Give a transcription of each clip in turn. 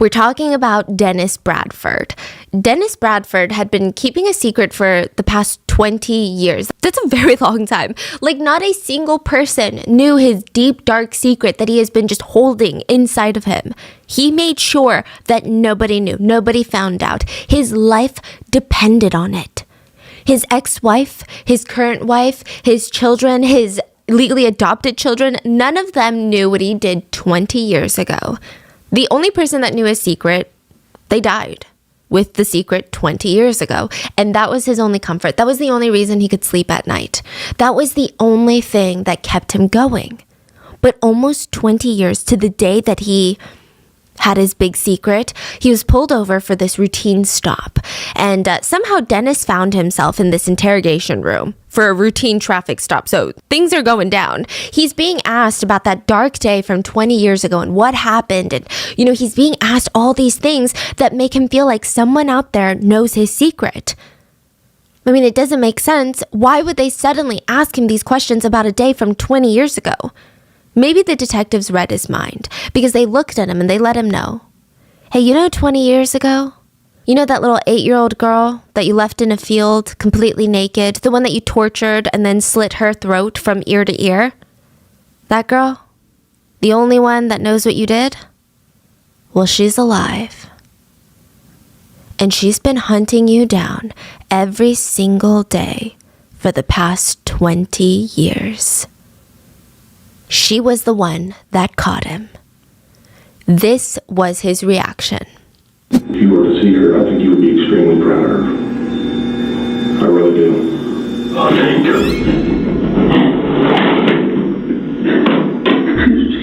We're talking about Dennis Bradford. Dennis Bradford had been keeping a secret for the past 20 years. That's a very long time. Like, not a single person knew his deep, dark secret that he has been just holding inside of him. He made sure that nobody knew, nobody found out. His life depended on it. His ex-wife, his current wife, his children, his legally adopted children, none of them knew what he did 20 years ago. The only person that knew his secret, they died with the secret 20 years ago. And that was his only comfort. That was the only reason he could sleep at night. That was the only thing that kept him going. But almost 20 years to the day that he had his big secret, he was pulled over for this routine stop. And somehow Dennis found himself in this interrogation room for a routine traffic stop. So things are going down. He's being asked about that dark day from 20 years ago and what happened. And, he's being asked all these things that make him feel like someone out there knows his secret. I mean, it doesn't make sense. Why would they suddenly ask him these questions about a day from 20 years ago? Maybe the detectives read his mind because they looked at him and they let him know. Hey, 20 years ago? That little 8-year-old girl that you left in a field completely naked? The one that you tortured and then slit her throat from ear to ear? That girl? The only one that knows what you did? Well, she's alive. And she's been hunting you down every single day for the past 20 years. She was the one that caught him. This was his reaction. If you were to see her, I think you would be extremely proud of her. I really do. Oh, thank you.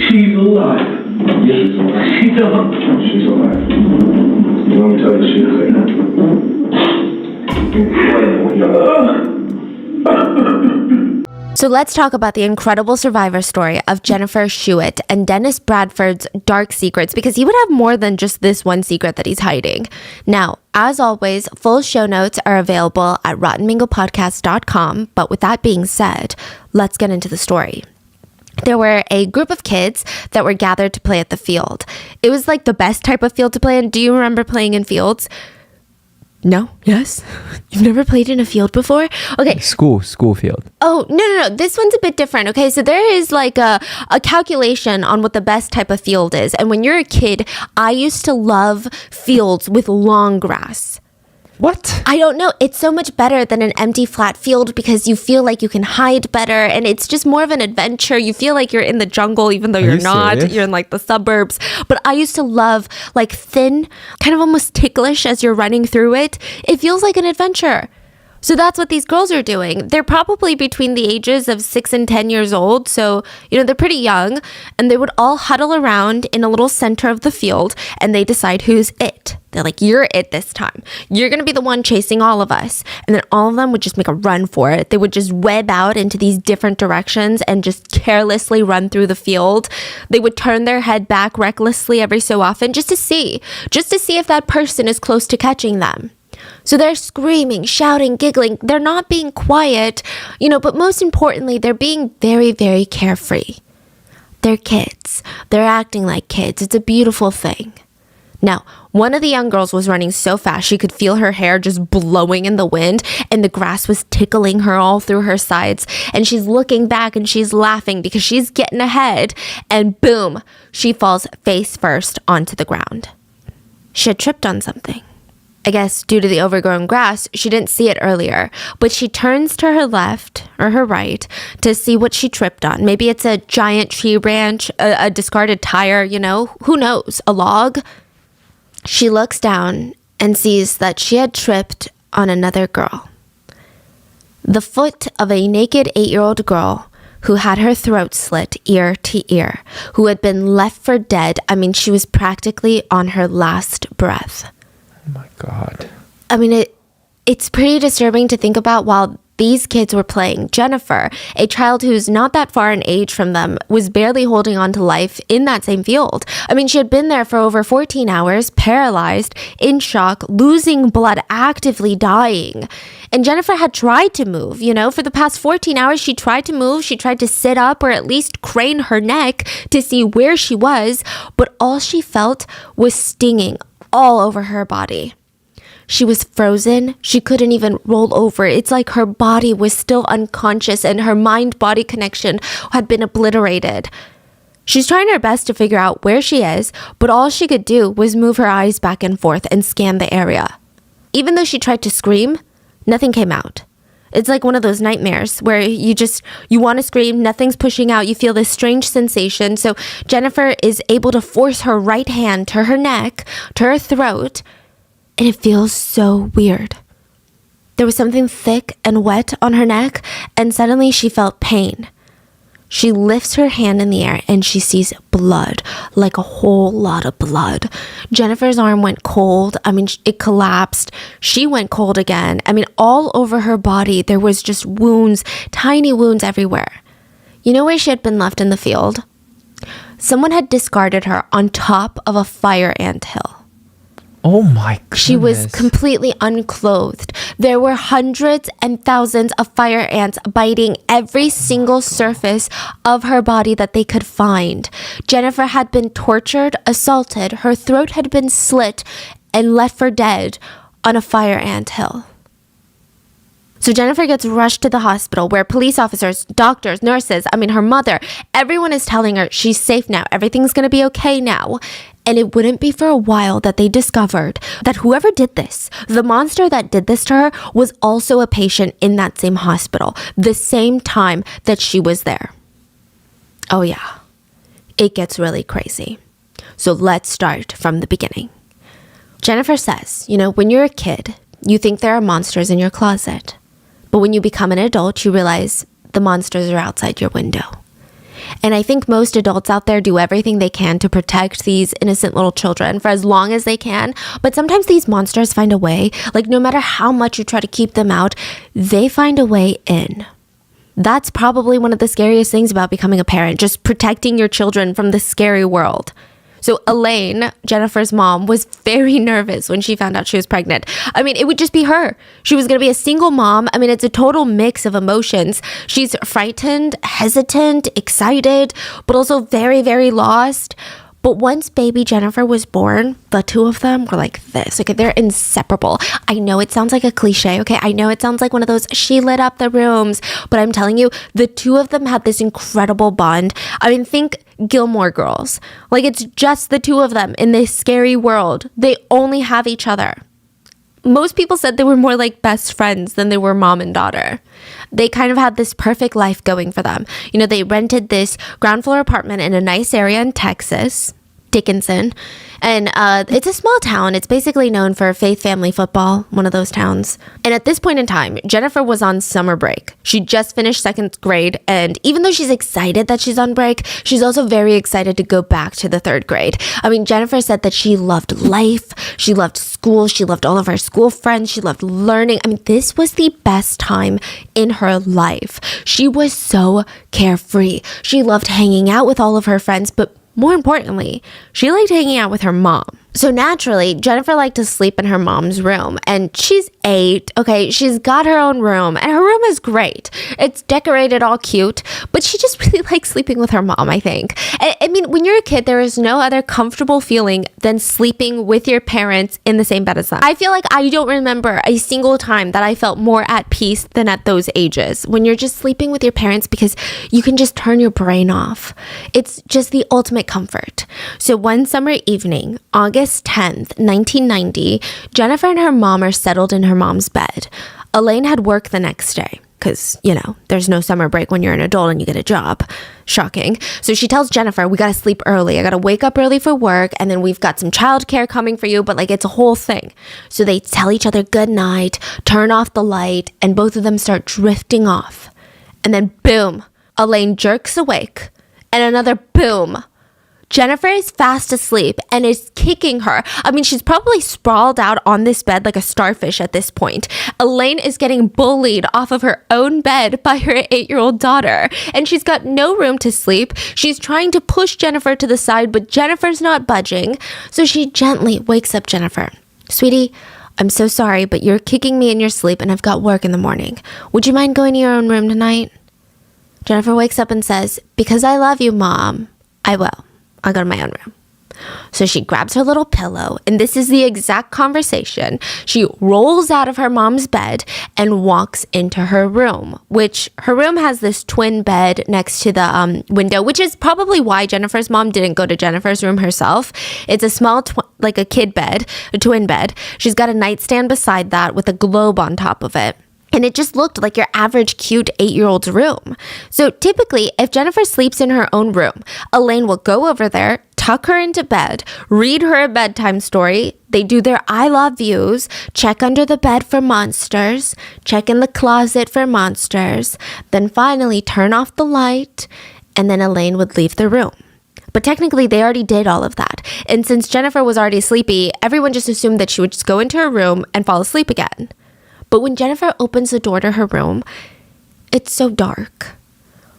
She's alive. Yes, she's alive. She's alive. She's alive. Let me tell you something. Incredible. So let's talk about the incredible survivor story of Jennifer Schuett and Dennis Bradford's dark secrets, because he would have more than just this one secret that he's hiding. Now, as always, full show notes are available at rottenmangopodcast.com. But with that being said, let's get into the story. There were a group of kids that were gathered to play at the field. It was like the best type of field to play in. Do you remember playing in fields? No? Yes? You've never played in a field before? Okay. School field. Oh, no. This one's a bit different. Okay, so there is like a calculation on what the best type of field is. And when you're a kid, I used to love fields with long grass. What? I don't know. It's so much better than an empty flat field because you feel like you can hide better and it's just more of an adventure. You feel like you're in the jungle even though you're not. Serious? You're in like the suburbs. But I used to love like thin, kind of almost ticklish as you're running through it. It feels like an adventure. So that's what these girls are doing. They're probably between the ages of 6 and 10 years old. So, they're pretty young and they would all huddle around in a little center of the field and they decide who's it. They're like, you're it this time. You're going to be the one chasing all of us. And then all of them would just make a run for it. They would just web out into these different directions and just carelessly run through the field. They would turn their head back recklessly every so often just to see if that person is close to catching them. So they're screaming, shouting, giggling. They're not being quiet, but most importantly, they're being very, very carefree. They're kids. They're acting like kids. It's a beautiful thing. Now, one of the young girls was running so fast she could feel her hair just blowing in the wind and the grass was tickling her all through her sides. And she's looking back and she's laughing because she's getting ahead. And boom, she falls face first onto the ground. She had tripped on something. I guess due to the overgrown grass, she didn't see it earlier, but she turns to her left or her right to see what she tripped on. Maybe it's a giant tree branch, a discarded tire, who knows, a log. She looks down and sees that she had tripped on another girl. The foot of a naked 8-year-old girl who had her throat slit ear to ear, who had been left for dead. I mean, she was practically on her last breath. Oh my God. I mean, it's pretty disturbing to think about while these kids were playing. Jennifer, a child who's not that far in age from them, was barely holding on to life in that same field. I mean, she had been there for over 14 hours, paralyzed, in shock, losing blood, actively dying. And Jennifer had tried to move, for the past 14 hours, she tried to move. She tried to sit up or at least crane her neck to see where she was, but all she felt was stinging all over her body. She was frozen. She couldn't even roll over. It's like her body was still unconscious and her mind-body connection had been obliterated. She's trying her best to figure out where she is, but all she could do was move her eyes back and forth and scan the area. Even though she tried to scream, nothing came out. It's like one of those nightmares where you want to scream, nothing's pushing out, you feel this strange sensation. So Jennifer is able to force her right hand to her neck, to her throat, and it feels so weird. There was something thick and wet on her neck, and suddenly she felt pain. She lifts her hand in the air and she sees blood, like a whole lot of blood. Jennifer's arm went cold. I mean, it collapsed. She went cold again. I mean, all over her body, there was just wounds, tiny wounds everywhere. You know where she had been left in the field? Someone had discarded her on top of a fire ant hill. Oh my goodness. She was completely unclothed. There were hundreds and thousands of fire ants biting every single surface of her body that they could find. Jennifer had been tortured, assaulted, her throat had been slit, and left for dead on a fire ant hill. So Jennifer gets rushed to the hospital where police officers, doctors, nurses, her mother, everyone is telling her she's safe now. Everything's going to be okay now. And it wouldn't be for a while that they discovered that whoever did this, the monster that did this to her, was also a patient in that same hospital, the same time that she was there. Oh yeah, it gets really crazy. So let's start from the beginning. Jennifer says, when you're a kid, you think there are monsters in your closet. But when you become an adult, you realize the monsters are outside your window. And I think most adults out there do everything they can to protect these innocent little children for as long as they can. But sometimes these monsters find a way, like no matter how much you try to keep them out, they find a way in. That's probably one of the scariest things about becoming a parent, just protecting your children from the scary world. So Elaine, Jennifer's mom, was very nervous when she found out she was pregnant. It would just be her. She was going to be a single mom. It's a total mix of emotions. She's frightened, hesitant, excited, but also very, very lost. But once baby Jennifer was born, the two of them were like this. Okay, they're inseparable. I know it sounds like a cliche. Okay, I know it sounds like one of those she lit up the rooms, but I'm telling you, the two of them had this incredible bond. Think Gilmore Girls. Like it's just the two of them in this scary world. They only have each other. Most people said they were more like best friends than they were mom and daughter. They kind of had this perfect life going for them. They rented this ground floor apartment in a nice area in Texas, Dickinson. And it's a small town. It's basically known for faith family football, one of those towns. And at this point in time, Jennifer was on summer break. She just finished second grade. And even though she's excited that she's on break, she's also very excited to go back to the third grade. Jennifer said that she loved life. She loved school. She loved all of her school friends. She loved learning. This was the best time in her life. She was so carefree. She loved hanging out with all of her friends, but more importantly, she liked hanging out with her mom. So naturally, Jennifer liked to sleep in her mom's room, and she's 8, okay? She's got her own room, and her room is great. It's decorated all cute, but she just really likes sleeping with her mom, I think. When you're a kid, there is no other comfortable feeling than sleeping with your parents in the same bed as them. I feel like I don't remember a single time that I felt more at peace than at those ages, when you're just sleeping with your parents because you can just turn your brain off. It's just the ultimate comfort. So one summer evening, August 10th, 1990, Jennifer and her mom are settled in her mom's bed. Elaine had work the next day because, there's no summer break when you're an adult and you get a job. Shocking. So she tells Jennifer, we got to sleep early. I got to wake up early for work, and then we've got some childcare coming for you, but it's a whole thing. So they tell each other good night, turn off the light, and both of them start drifting off. And then boom, Elaine jerks awake, and another boom. Jennifer is fast asleep and is kicking her. I mean, she's probably sprawled out on this bed like a starfish at this point. Elaine is getting bullied off of her own bed by her 8-year-old daughter, and she's got no room to sleep. She's trying to push Jennifer to the side, but Jennifer's not budging. So she gently wakes up Jennifer. Sweetie, I'm so sorry, but you're kicking me in your sleep and I've got work in the morning. Would you mind going to your own room tonight? Jennifer wakes up and says, because I love you, Mom, I will. I'll go to my own room. So she grabs her little pillow, and this is the exact conversation. She rolls out of her mom's bed and walks into her room, which her room has this twin bed next to the window, which is probably why Jennifer's mom didn't go to Jennifer's room herself. It's a small, like a kid bed, a twin bed. She's got a nightstand beside that with a globe on top of it. And it just looked like your average cute 8-year-old's room. So typically, if Jennifer sleeps in her own room, Elaine will go over there, tuck her into bed, read her a bedtime story. They do their I love yous, check under the bed for monsters, check in the closet for monsters, then finally turn off the light, and then Elaine would leave the room. But technically, they already did all of that. And since Jennifer was already sleepy, everyone just assumed that she would just go into her room and fall asleep again. But when Jennifer opens the door to her room, it's so dark.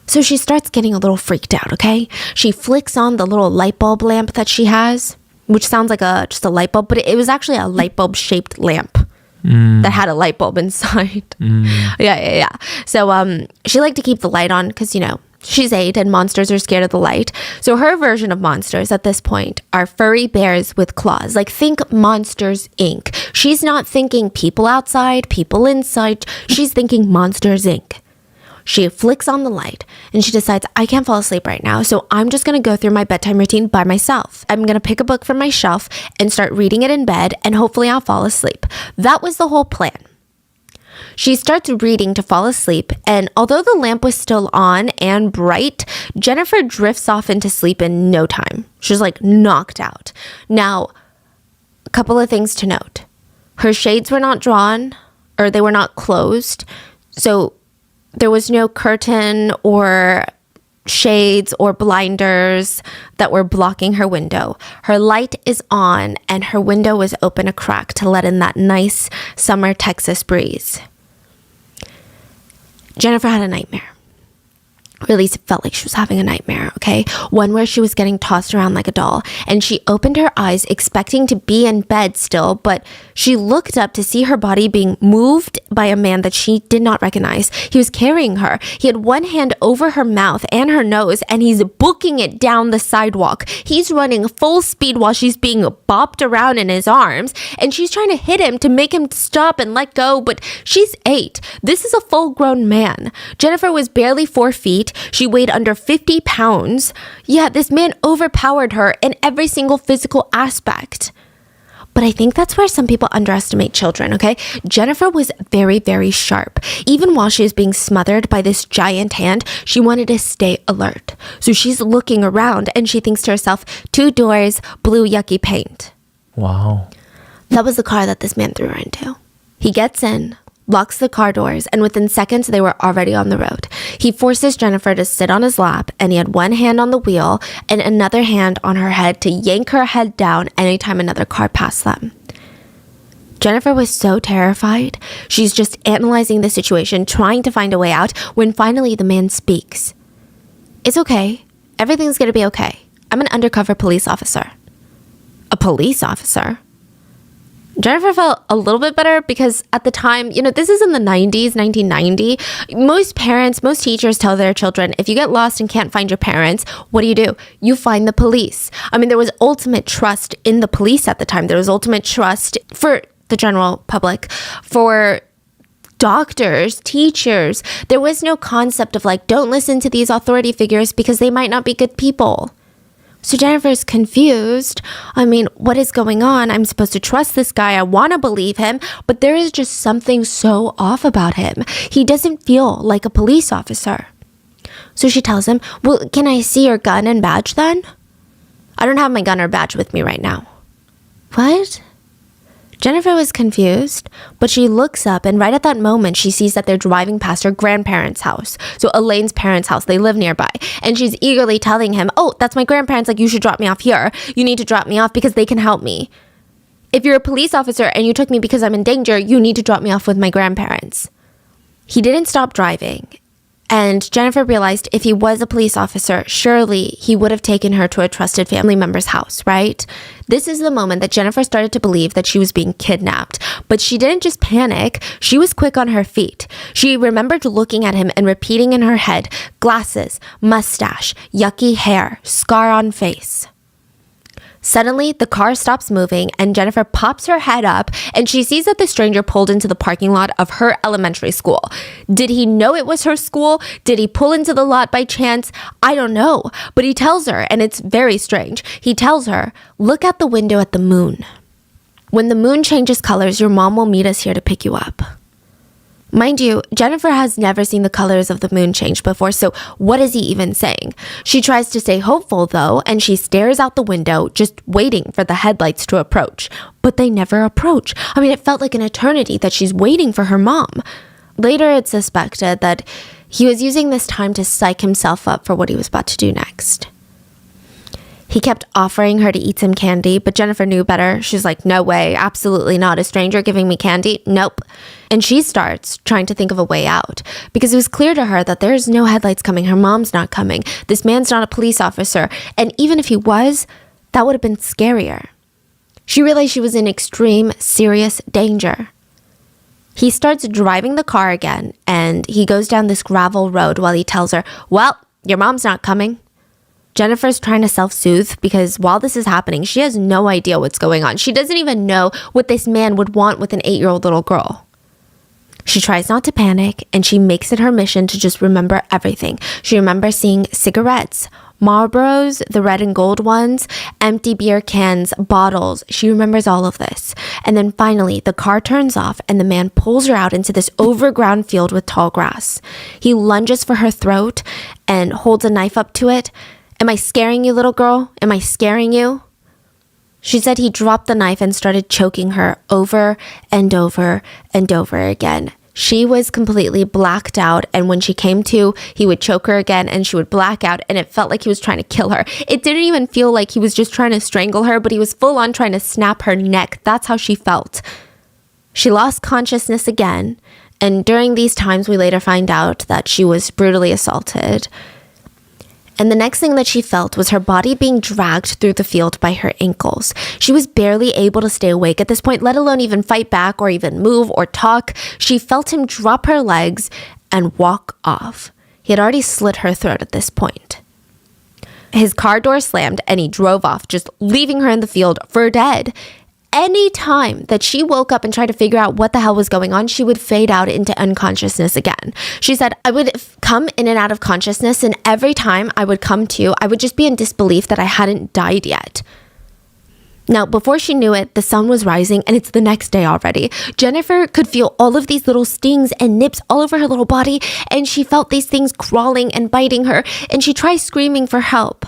So she starts getting a little freaked out, okay? She flicks on the little light bulb lamp that she has, which sounds like just a light bulb, but it was actually a light bulb shaped lamp that had a light bulb inside. Yeah. So she liked to keep the light on because, she's 8 and monsters are scared of the light. So her version of monsters at this point are furry bears with claws. Like, think Monsters, Inc. She's not thinking people outside, people inside. She's thinking Monsters, Inc. She flicks on the light and she decides, I can't fall asleep right now, so I'm just going to go through my bedtime routine by myself. I'm going to pick a book from my shelf and start reading it in bed, and hopefully I'll fall asleep. That was the whole plan. She starts reading to fall asleep, and although the lamp was still on and bright, Jennifer drifts off into sleep in no time. She's like knocked out. Now, a couple of things to note. Her shades were not drawn, or they were not closed, so there was no curtain or shades or blinders that were blocking her window. Her light is on, and her window was open a crack to let in that nice summer Texas breeze. Jennifer had a nightmare. Or at least it felt like she was having a nightmare, okay? One where she was getting tossed around like a doll, and she opened her eyes expecting to be in bed still, but she looked up to see her body being moved by a man that she did not recognize. He was carrying her. He had one hand over her mouth and her nose, and he's booking it down the sidewalk. He's running full speed while she's being bopped around in his arms, and she's trying to hit him to make him stop and let go, but she's 8. This is a full-grown man. Jennifer was barely 4 feet. She weighed under 50 pounds. Yeah, this man overpowered her in every single physical aspect. But I think that's where some people underestimate children, okay? Jennifer was very, very sharp. Even while she was being smothered by this giant hand, she wanted to stay alert. So she's looking around and she thinks to herself, 2 doors, blue yucky paint. Wow. That was the car that this man threw her into. He gets in, locks the car doors, and within seconds, they were already on the road. He forces Jennifer to sit on his lap, and he had one hand on the wheel and another hand on her head to yank her head down anytime another car passed them. Jennifer was so terrified. She's just analyzing the situation, trying to find a way out, when finally the man speaks. It's okay. Everything's going to be okay. I'm an undercover police officer. A police officer? Jennifer felt a little bit better because at the time, this is in the 90s, 1990. Most parents, most teachers tell their children, if you get lost and can't find your parents, what do? You find the police. I mean, there was ultimate trust in the police at the time. There was ultimate trust for the general public, for doctors, teachers. There was no concept of don't listen to these authority figures because they might not be good people. So Jennifer's confused. I mean, what is going on? I'm supposed to trust this guy. I want to believe him, but there is just something so off about him. He doesn't feel like a police officer. So she tells him, well, can I see your gun and badge then? I don't have my gun or badge with me right now. What? Jennifer was confused, but she looks up, and right at that moment, she sees that they're driving past her grandparents' house. So Elaine's parents' house, they live nearby. And she's eagerly telling him, oh, that's my grandparents, like, you should drop me off here. You need to drop me off because they can help me. If you're a police officer and you took me because I'm in danger, you need to drop me off with my grandparents. He didn't stop driving. And Jennifer realized if he was a police officer, surely he would have taken her to a trusted family member's house, right? This is the moment that Jennifer started to believe that she was being kidnapped. But she didn't just panic. She was quick on her feet. She remembered looking at him and repeating in her head, glasses, mustache, yucky hair, scar on face. Suddenly, the car stops moving and Jennifer pops her head up and she sees that the stranger pulled into the parking lot of her elementary school. Did he know it was her school? Did he pull into the lot by chance? I don't know, but he tells her, and it's very strange. He tells her, look out the window at the moon. When the moon changes colors, your mom will meet us here to pick you up. Mind you, Jennifer has never seen the colors of the moon change before, so what is he even saying? She tries to stay hopeful, though, and she stares out the window, just waiting for the headlights to approach. But they never approach. I mean, it felt like an eternity that she's waiting for her mom. Later, it's suspected that he was using this time to psych himself up for what he was about to do next. He kept offering her to eat some candy, but Jennifer knew better. She's like, no way, absolutely not. A stranger giving me candy? Nope. And she starts trying to think of a way out because it was clear to her that there's no headlights coming. Her mom's not coming. This man's not a police officer. And even if he was, that would have been scarier. She realized she was in extreme, serious danger. He starts driving the car again, and he goes down this gravel road while he tells her, well, your mom's not coming. Jennifer's trying to self-soothe because while this is happening, she has no idea what's going on. She doesn't even know what this man would want with an 8-year-old little girl. She tries not to panic, and she makes it her mission to just remember everything. She remembers seeing cigarettes, Marlboros, the red and gold ones, empty beer cans, bottles. She remembers all of this. And then finally, the car turns off, and the man pulls her out into this overgrown field with tall grass. He lunges for her throat and holds a knife up to it. Am I scaring you, little girl? Am I scaring you? She said he dropped the knife and started choking her over and over and over again. She was completely blacked out, and when she came to, he would choke her again and she would black out, and it felt like he was trying to kill her. It didn't even feel like he was just trying to strangle her, but he was full on trying to snap her neck. That's how she felt. She lost consciousness again, and during these times we later find out that she was brutally assaulted. And the next thing that she felt was her body being dragged through the field by her ankles. She was barely able to stay awake at this point, let alone even fight back or even move or talk. She felt him drop her legs and walk off. He had already slit her throat at this point. His car door slammed and he drove off, just leaving her in the field for dead. Any time that she woke up and tried to figure out what the hell was going on, she would fade out into unconsciousness again. She said, I would come in and out of consciousness, and every time I would come to, I would just be in disbelief that I hadn't died yet. Now, before she knew it, the sun was rising, and it's the next day already. Jennifer could feel all of these little stings and nips all over her little body, and she felt these things crawling and biting her, and she tries screaming for help.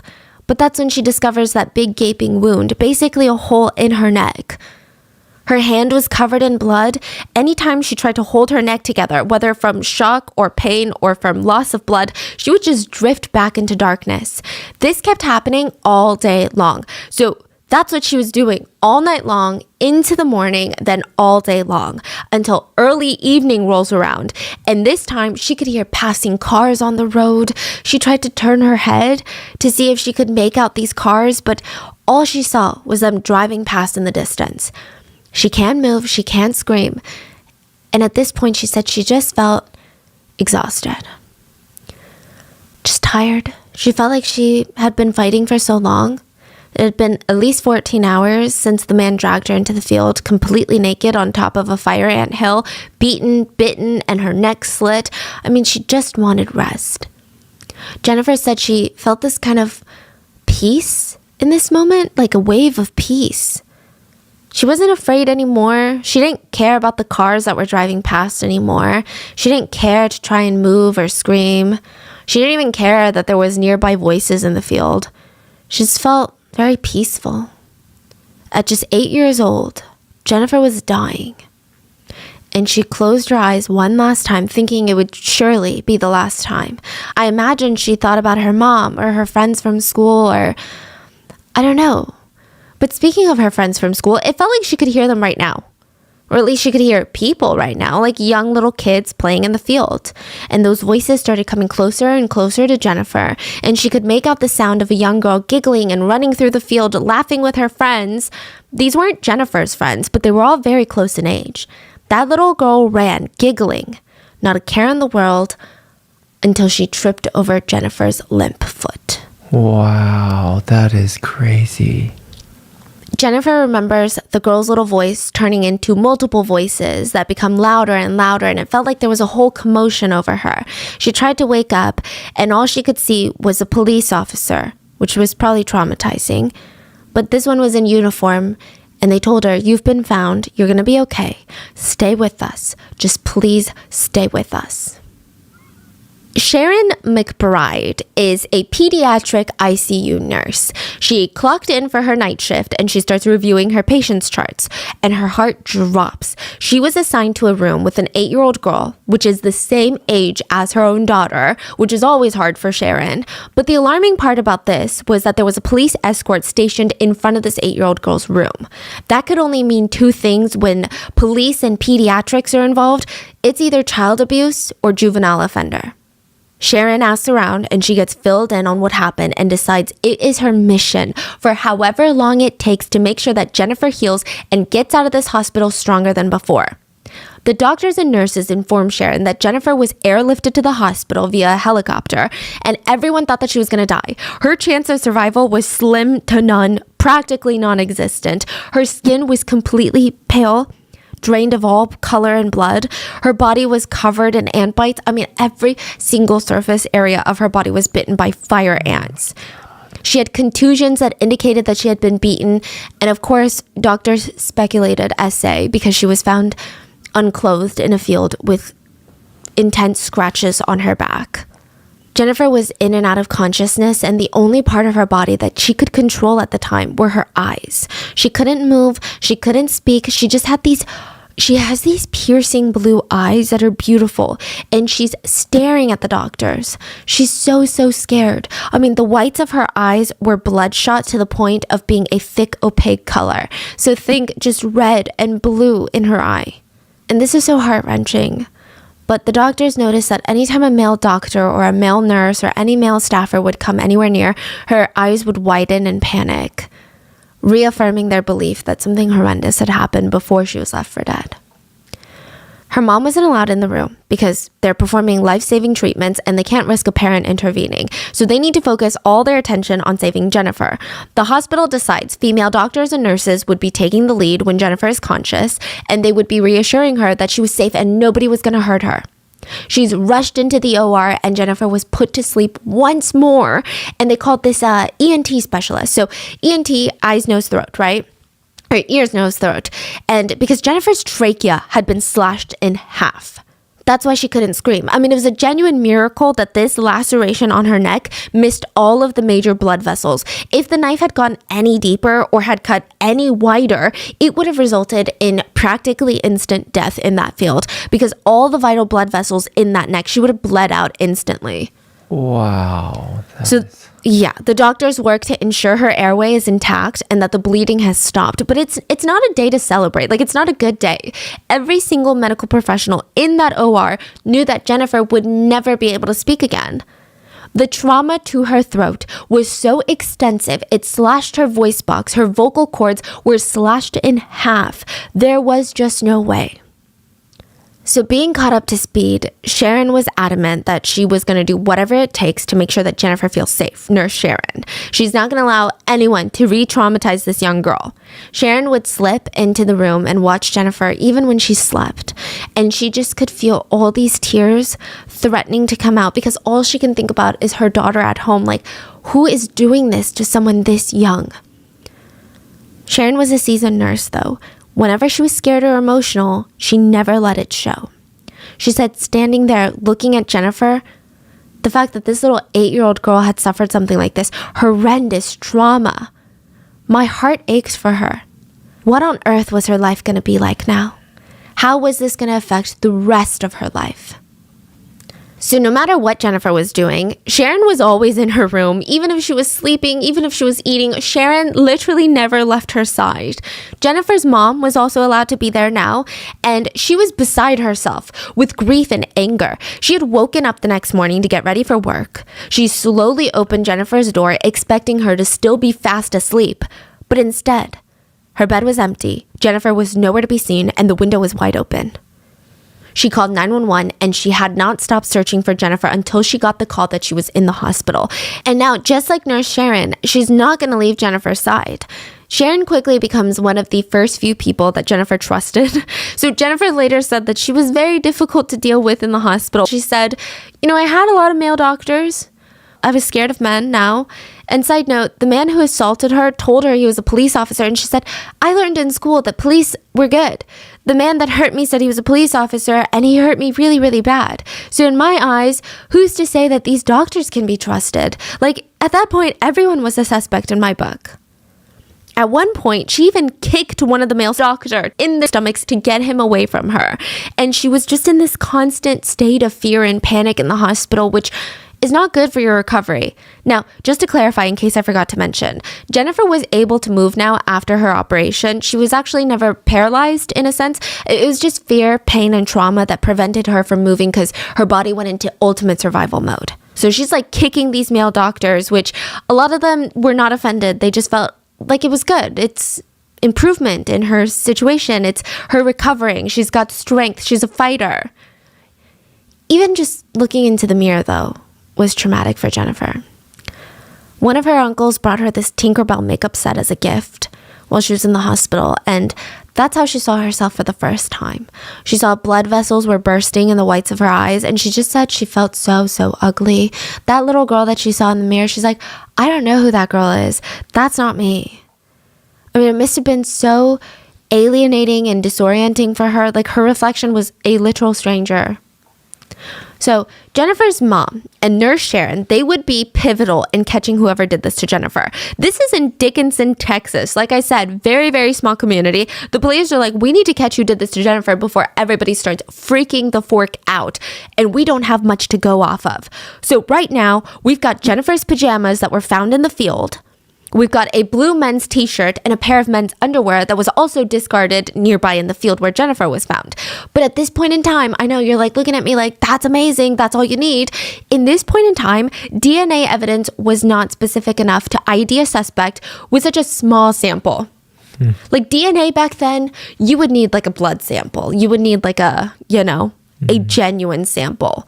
But that's when she discovers that big gaping wound, basically a hole in her neck. Her hand was covered in blood. Anytime she tried to hold her neck together, whether from shock or pain or from loss of blood, she would just drift back into darkness. This kept happening all day long. So that's what she was doing all night long, into the morning, then all day long, until early evening rolls around. And this time, she could hear passing cars on the road. She tried to turn her head to see if she could make out these cars, but all she saw was them driving past in the distance. She can't move, she can't scream. And at this point, she said she just felt exhausted. Just tired. She felt like she had been fighting for so long. It had been at least 14 hours since the man dragged her into the field, completely naked on top of a fire ant hill, beaten, bitten, and her neck slit. I mean, she just wanted rest. Jennifer said she felt this kind of peace in this moment, like a wave of peace. She wasn't afraid anymore. She didn't care about the cars that were driving past anymore. She didn't care to try and move or scream. She didn't even care that there was nearby voices in the field. She just felt very peaceful. At just 8 years old, Jennifer was dying. And she closed her eyes one last time, thinking it would surely be the last time. I imagine she thought about her mom or her friends from school, or I don't know. But speaking of her friends from school, it felt like she could hear them right now. Or at least she could hear people right now, like young little kids playing in the field. And those voices started coming closer and closer to Jennifer. And she could make out the sound of a young girl giggling and running through the field, laughing with her friends. These weren't Jennifer's friends, but they were all very close in age. That little girl ran, giggling, not a care in the world, until she tripped over Jennifer's limp foot. Wow, that is crazy. Jennifer remembers the girl's little voice turning into multiple voices that become louder and louder, and it felt like there was a whole commotion over her. She tried to wake up, and all she could see was a police officer, which was probably traumatizing. But this one was in uniform, and they told her, "You've been found. You're going to be okay. Stay with us. Just please stay with us." Sharon McBride is a pediatric ICU nurse. She clocked in for her night shift and she starts reviewing her patient's charts, and her heart drops. She was assigned to a room with an 8-year-old girl, which is the same age as her own daughter, which is always hard for Sharon. But the alarming part about this was that there was a police escort stationed in front of this 8-year-old girl's room. That could only mean two things when police and pediatrics are involved. It's either child abuse or juvenile offender. Sharon asks around and she gets filled in on what happened and decides it is her mission for however long it takes to make sure that Jennifer heals and gets out of this hospital stronger than before. The doctors and nurses informed Sharon that Jennifer was airlifted to the hospital via a helicopter, and everyone thought that she was going to die. Her chance of survival was slim to none, practically non-existent. Her skin was completely pale, drained of all color and blood. Her body was covered in ant bites. I mean, every single surface area of her body was bitten by fire ants. She had contusions that indicated that she had been beaten. And of course, doctors speculated SA because she was found unclothed in a field with intense scratches on her back. Jennifer was in and out of consciousness, and the only part of her body that she could control at the time were her eyes. She couldn't move. She couldn't speak. She has these piercing blue eyes that are beautiful, and she's staring at the doctors. She's so scared. I mean, the whites of her eyes were bloodshot to the point of being a thick, opaque color. So think just red and blue in her eye. And this is so heart-wrenching. But the doctors noticed that anytime a male doctor or a male nurse or any male staffer would come anywhere near, her eyes would widen and panic, reaffirming their belief that something horrendous had happened before she was left for dead. Her mom wasn't allowed in the room because they're performing life-saving treatments and they can't risk a parent intervening. So they need to focus all their attention on saving Jennifer. The hospital decides female doctors and nurses would be taking the lead when Jennifer is conscious, and they would be reassuring her that she was safe and nobody was going to hurt her. She's rushed into the OR and Jennifer was put to sleep once more, and they called this ENT specialist. So ENT, eyes, nose, throat, right? Or ears, nose, throat. And because Jennifer's trachea had been slashed in half. That's why she couldn't scream. I mean, it was a genuine miracle that this laceration on her neck missed all of the major blood vessels. If the knife had gone any deeper or had cut any wider, it would have resulted in practically instant death in that field because all the vital blood vessels in that neck, she would have bled out instantly. Wow. Yeah, the doctors work to ensure her airway is intact and that the bleeding has stopped. But it's not a day to celebrate. Like, it's not a good day. Every single medical professional in that OR knew that Jennifer would never be able to speak again. The trauma to her throat was so extensive, it slashed her voice box. Her vocal cords were slashed in half. There was just no way. So being caught up to speed, Sharon was adamant that she was going to do whatever it takes to make sure that Jennifer feels safe. Nurse Sharon. She's not going to allow anyone to re-traumatize this young girl. Sharon would slip into the room and watch Jennifer even when she slept. And she just could feel all these tears threatening to come out because all she can think about is her daughter at home. Like, who is doing this to someone this young? Sharon was a seasoned nurse, though. Whenever she was scared or emotional, she never let it show. She said standing there looking at Jennifer, the fact that this little 8-year-old girl had suffered something like this, horrendous trauma, my heart aches for her. What on earth was her life going to be like now? How was this going to affect the rest of her life? So no matter what Jennifer was doing, Sharon was always in her room. Even if she was sleeping, even if she was eating, Sharon literally never left her side. Jennifer's mom was also allowed to be there now, and she was beside herself with grief and anger. She had woken up the next morning to get ready for work. She slowly opened Jennifer's door, expecting her to still be fast asleep. But instead, her bed was empty, Jennifer was nowhere to be seen, and the window was wide open. She called 911 and she had not stopped searching for Jennifer until she got the call that she was in the hospital. And now, just like Nurse Sharon, she's not going to leave Jennifer's side. Sharon quickly becomes one of the first few people that Jennifer trusted. So Jennifer later said that she was very difficult to deal with in the hospital. She said, I had a lot of male doctors. I was scared of men now. And side note, the man who assaulted her told her he was a police officer, and she said, I learned in school that police were good. The man that hurt me said he was a police officer, and he hurt me really, really bad. So in my eyes, who's to say that these doctors can be trusted? At that point, everyone was a suspect in my book. At one point, she even kicked one of the male doctors in the stomachs to get him away from her. And she was just in this constant state of fear and panic in the hospital, which is not good for your recovery. Now, just to clarify, in case I forgot to mention, Jennifer was able to move now after her operation. She was actually never paralyzed in a sense. It was just fear, pain, and trauma that prevented her from moving because her body went into ultimate survival mode. So she's kicking these male doctors, which a lot of them were not offended. They just felt like it was good. It's improvement in her situation. It's her recovering. She's got strength. She's a fighter. Even just looking into the mirror, though, was traumatic for Jennifer. One of her uncles brought her this Tinkerbell makeup set as a gift while she was in the hospital, and that's how she saw herself for the first time. She saw blood vessels were bursting in the whites of her eyes, and she just said she felt so ugly. That little girl that she saw in the mirror, she's like, I don't know who that girl is. That's not me. I mean, it must have been so alienating and disorienting for her. Her reflection was a literal stranger. So Jennifer's mom and Nurse Sharon, they would be pivotal in catching whoever did this to Jennifer. This is in Dickinson, Texas. Like I said, very, very small community. The police are like, we need to catch who did this to Jennifer before everybody starts freaking the fork out. And we don't have much to go off of. So right now, we've got Jennifer's pajamas that were found in the field. We've got a blue men's t-shirt and a pair of men's underwear that was also discarded nearby in the field where Jennifer was found. But at this point in time, I know you're looking at me like, that's amazing, that's all you need. In this point in time, DNA evidence was not specific enough to ID a suspect with such a small sample. DNA back then, you would need a blood sample. You would need a genuine sample.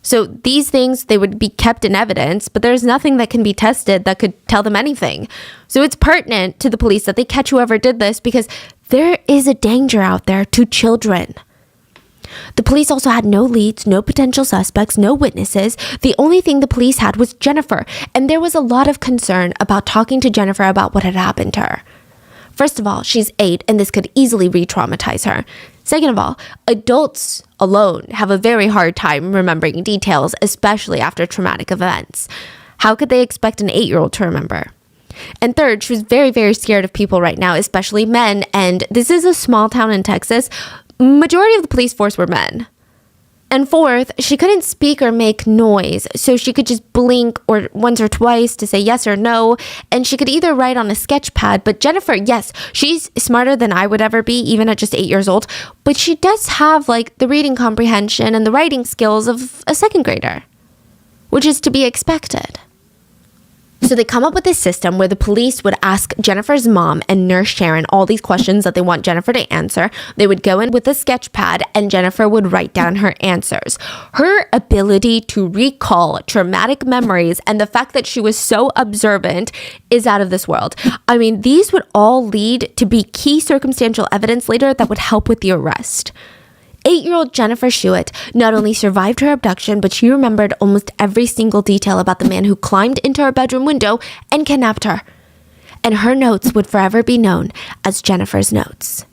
So these things, they would be kept in evidence, but there's nothing that can be tested that could tell them anything. So it's pertinent to the police that they catch whoever did this because there is a danger out there to children. The police also had no leads, no potential suspects, no witnesses. The only thing the police had was Jennifer, and there was a lot of concern about talking to Jennifer about what had happened to her. First of all, she's 8, and this could easily re-traumatize her. Second of all, adults alone have a very hard time remembering details, especially after traumatic events. How could they expect an 8-year-old to remember? And third, she was very, very scared of people right now, especially men. And this is a small town in Texas. Majority of the police force were men. And fourth, she couldn't speak or make noise, so she could just blink or once or twice to say yes or no, and she could either write on a sketch pad. But Jennifer, yes, she's smarter than I would ever be, even at just 8 years old, but she does have the reading comprehension and the writing skills of a second grader, which is to be expected. So they come up with this system where the police would ask Jennifer's mom and Nurse Sharon all these questions that they want Jennifer to answer. They would go in with a sketch pad and Jennifer would write down her answers. Her ability to recall traumatic memories and the fact that she was so observant is out of this world. I mean, these would all lead to be key circumstantial evidence later that would help with the arrest. 8-year-old Jennifer Schuett not only survived her abduction, but she remembered almost every single detail about the man who climbed into her bedroom window and kidnapped her. And her notes would forever be known as Jennifer's notes.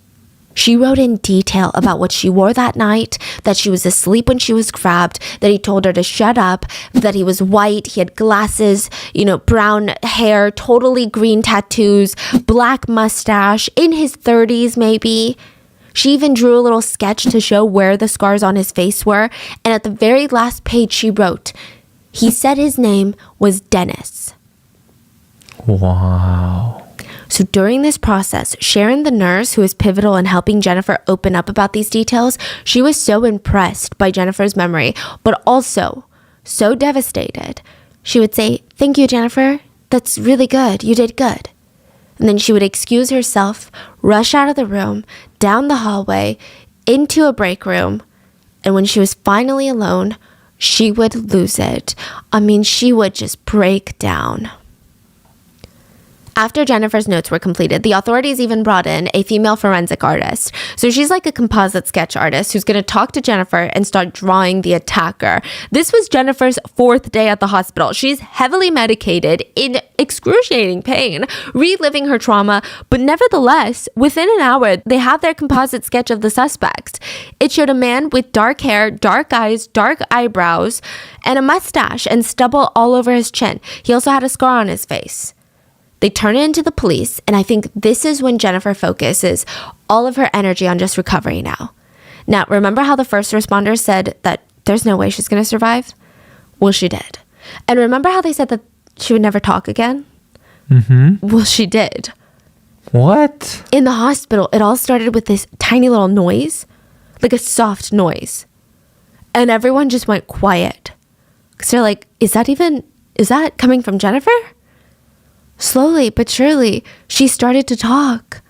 She wrote in detail about what she wore that night, that she was asleep when she was grabbed, that he told her to shut up, that he was white, he had glasses, brown hair, totally green tattoos, black mustache, in his 30s maybe. She even drew a little sketch to show where the scars on his face were, and at the very last page she wrote, he said his name was Dennis. Wow. So during this process, Sharon, the nurse who was pivotal in helping Jennifer open up about these details, she was so impressed by Jennifer's memory, but also so devastated. She would say, "Thank you, Jennifer. That's really good. You did good." And then she would excuse herself, rush out of the room, down the hallway, into a break room. And when she was finally alone, she would lose it. I mean, she would just break down. After Jennifer's notes were completed, the authorities even brought in a female forensic artist. So she's like a composite sketch artist who's going to talk to Jennifer and start drawing the attacker. This was Jennifer's 4th day at the hospital. She's heavily medicated, in excruciating pain, reliving her trauma, but nevertheless, within an hour, they have their composite sketch of the suspect. It showed a man with dark hair, dark eyes, dark eyebrows, and a mustache and stubble all over his chin. He also had a scar on his face. They turn it into the police, and I think this is when Jennifer focuses all of her energy on just recovery now. Now, remember how the first responders said that there's no way she's going to survive? Well, she did. And remember how they said that she would never talk again? Well, she did. What? In the hospital, it all started with this tiny little noise, like a soft noise. And everyone just went quiet. Because they're like, is that coming from Jennifer? Slowly but surely, she started to talk.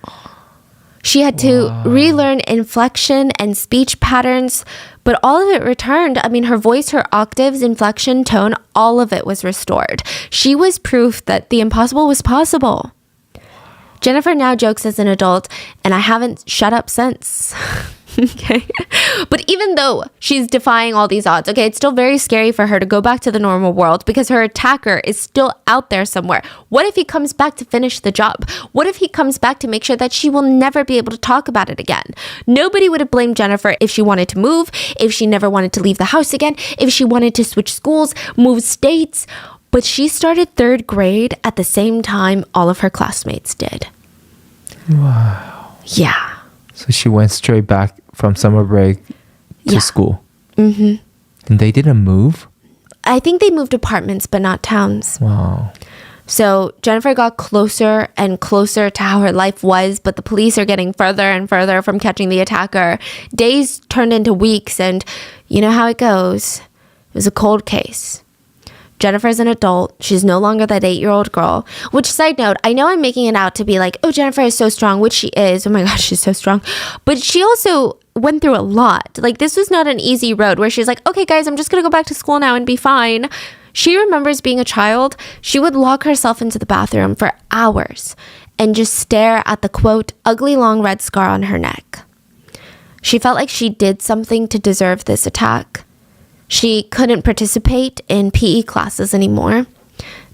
She had to relearn inflection and speech patterns, but all of it returned. I mean, her voice, her octaves, inflection, tone, all of it was restored. She was proof that the impossible was possible. Jennifer now jokes as an adult, and I haven't shut up since. Okay. But even though she's defying all these odds, okay, it's still very scary for her to go back to the normal world because her attacker is still out there somewhere. What if he comes back to finish the job? What if he comes back to make sure that she will never be able to talk about it again? Nobody would have blamed Jennifer if she wanted to move, if she never wanted to leave the house again, if she wanted to switch schools, move states. But she started 3rd grade at the same time all of her classmates did. Wow. Yeah. So she went straight back from summer break to school. And they didn't move? I think they moved apartments, but not towns. Wow. So Jennifer got closer and closer to how her life was, but the police are getting further and further from catching the attacker. Days turned into weeks, and you know how it goes. It was a cold case. Jennifer's an adult. She's no longer that 8-year-old girl. Which, side note, I know I'm making it out to be like, oh, Jennifer is so strong, which she is. Oh my gosh, she's so strong. But she also went through a lot. Like, this was not an easy road where she's like, okay, guys, I'm just going to go back to school now and be fine. She remembers being a child. She would lock herself into the bathroom for hours and just stare at the, quote, ugly long red scar on her neck. She felt like she did something to deserve this attack. She couldn't participate in PE classes anymore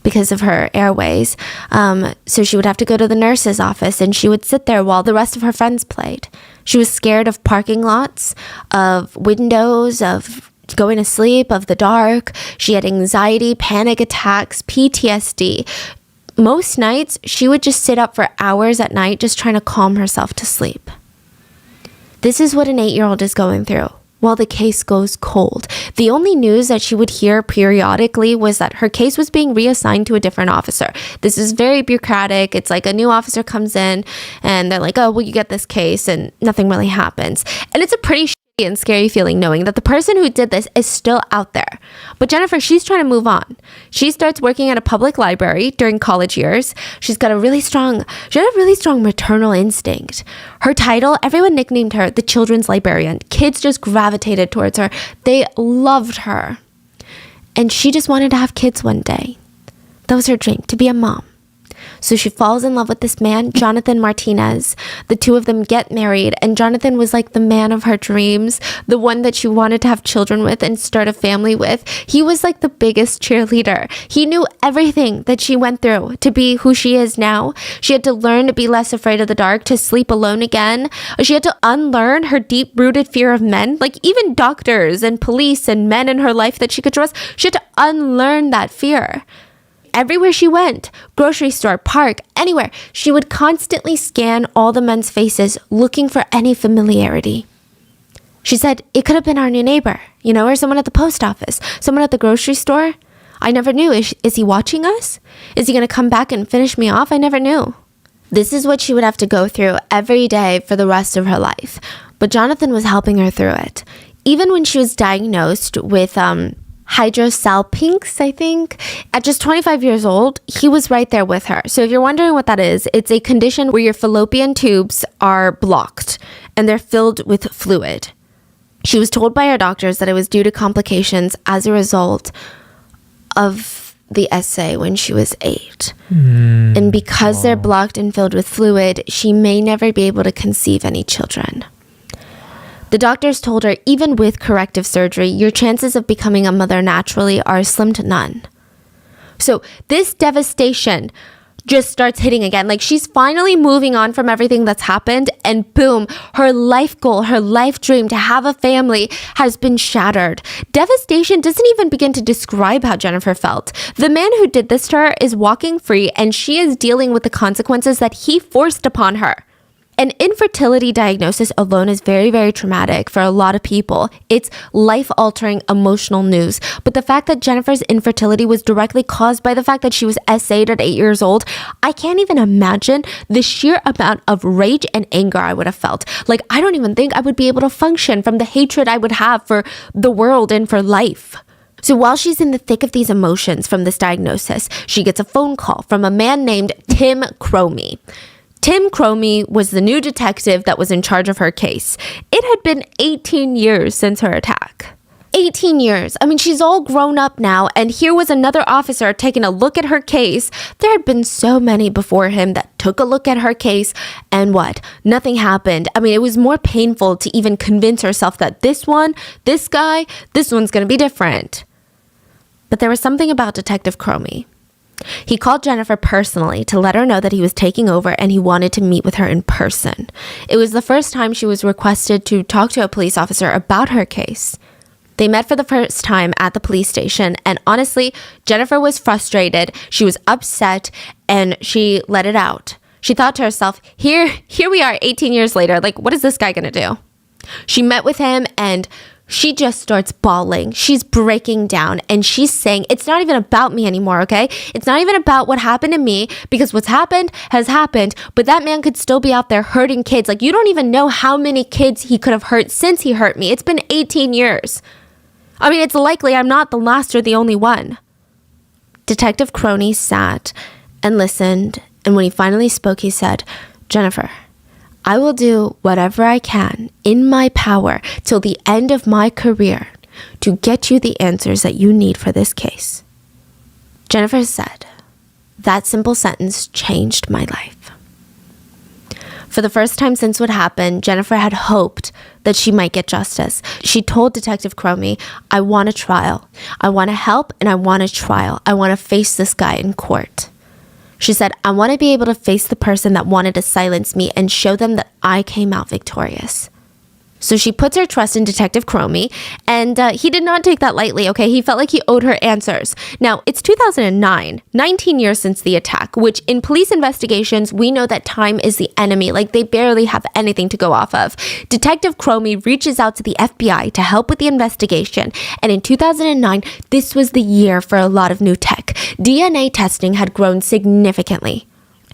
because of her airways. So she would have to go to the nurse's office, and she would sit there while the rest of her friends played. She was scared of parking lots, of windows, of going to sleep, of the dark. She had anxiety, panic attacks, PTSD. Most nights, she would just sit up for hours at night just trying to calm herself to sleep. This is what an 8-year-old is going through while the case goes cold. The only news that she would hear periodically was that her case was being reassigned to a different officer. This is very bureaucratic. It's like a new officer comes in and they're like, oh, well, you get this case, and nothing really happens. And it's a pretty shitty and scary feeling knowing that the person who did this is still out there. But Jennifer, she's trying to move on. She starts working at a public library during college years. She had a really strong maternal instinct. Her title, everyone nicknamed her the children's librarian. Kids just gravitated towards her. They loved her. And she just wanted to have kids one day. That was her dream, to be a mom. So she falls in love with this man, Jonathan Martinez. The two of them get married, and Jonathan was like the man of her dreams, the one that she wanted to have children with and start a family with. He was like the biggest cheerleader. He knew everything that she went through to be who she is now. She had to learn to be less afraid of the dark, to sleep alone again. She had to unlearn her deep-rooted fear of men, like even doctors and police and men in her life that she could trust. She had to unlearn that fear. Everywhere she went, grocery store, park, anywhere, she would constantly scan all the men's faces looking for any familiarity. She said, it could have been our new neighbor, or someone at the post office, someone at the grocery store. I never knew. Is he watching us? Is he going to come back and finish me off? I never knew. This is what she would have to go through every day for the rest of her life. But Jonathan was helping her through it. Even when she was diagnosed with hydrosalpinx, I think. At just 25 years old, he was right there with her. So if you're wondering what that is, it's a condition where your fallopian tubes are blocked and they're filled with fluid. She was told by her doctors that it was due to complications as a result of the SA when she was 8. And because they're blocked and filled with fluid, she may never be able to conceive any children. The doctors told her, even with corrective surgery, your chances of becoming a mother naturally are slim to none. So this devastation just starts hitting again. Like, she's finally moving on from everything that's happened, and boom, her life goal, her life dream to have a family has been shattered. Devastation doesn't even begin to describe how Jennifer felt. The man who did this to her is walking free, and she is dealing with the consequences that he forced upon her. An infertility diagnosis alone is very, very traumatic for a lot of people. It's life-altering emotional news. But the fact that Jennifer's infertility was directly caused by the fact that she was SA'd at 8 years old, I can't even imagine the sheer amount of rage and anger I would have felt. Like, I don't even think I would be able to function from the hatred I would have for the world and for life. So while she's in the thick of these emotions from this diagnosis, she gets a phone call from a man named Tim Cromie. Tim Cromie was the new detective that was in charge of her case. It had been 18 years since her attack. 18 years. I mean, she's all grown up now, and here was another officer taking a look at her case. There had been so many before him that took a look at her case, and what? Nothing happened. I mean, it was more painful to even convince herself that this one's going to be different. But there was something about Detective Cromie. He called Jennifer personally to let her know that he was taking over and he wanted to meet with her in person. It was the first time she was requested to talk to a police officer about her case. They met for the first time at the police station, and honestly, Jennifer was frustrated, she was upset, and she let it out. She thought to herself, here we are 18 years later, like, what is this guy gonna do? She met with him, and she just starts bawling. She's breaking down, and she's saying, it's not even about me anymore, okay? It's not even about what happened to me, because what's happened has happened, but that man could still be out there hurting kids. Like, you don't even know how many kids he could have hurt since he hurt me. It's been 18 years. I mean, it's likely I'm not the last or the only one. Detective Cromie sat and listened, and when he finally spoke, he said, Jennifer, I will do whatever I can in my power till the end of my career to get you the answers that you need for this case. Jennifer said, that simple sentence changed my life. For the first time since what happened, Jennifer had hoped that she might get justice. She told Detective Cromie, I want a trial. I want to help, and I want a trial. I want to face this guy in court. She said, I want to be able to face the person that wanted to silence me and show them that I came out victorious. So she puts her trust in Detective Cromie, and he did not take that lightly, okay? He felt like he owed her answers. Now, it's 2009, 19 years since the attack, which in police investigations, we know that time is the enemy. Like, they barely have anything to go off of. Detective Cromie reaches out to the FBI to help with the investigation, and in 2009, this was the year for a lot of new tech. DNA testing had grown significantly.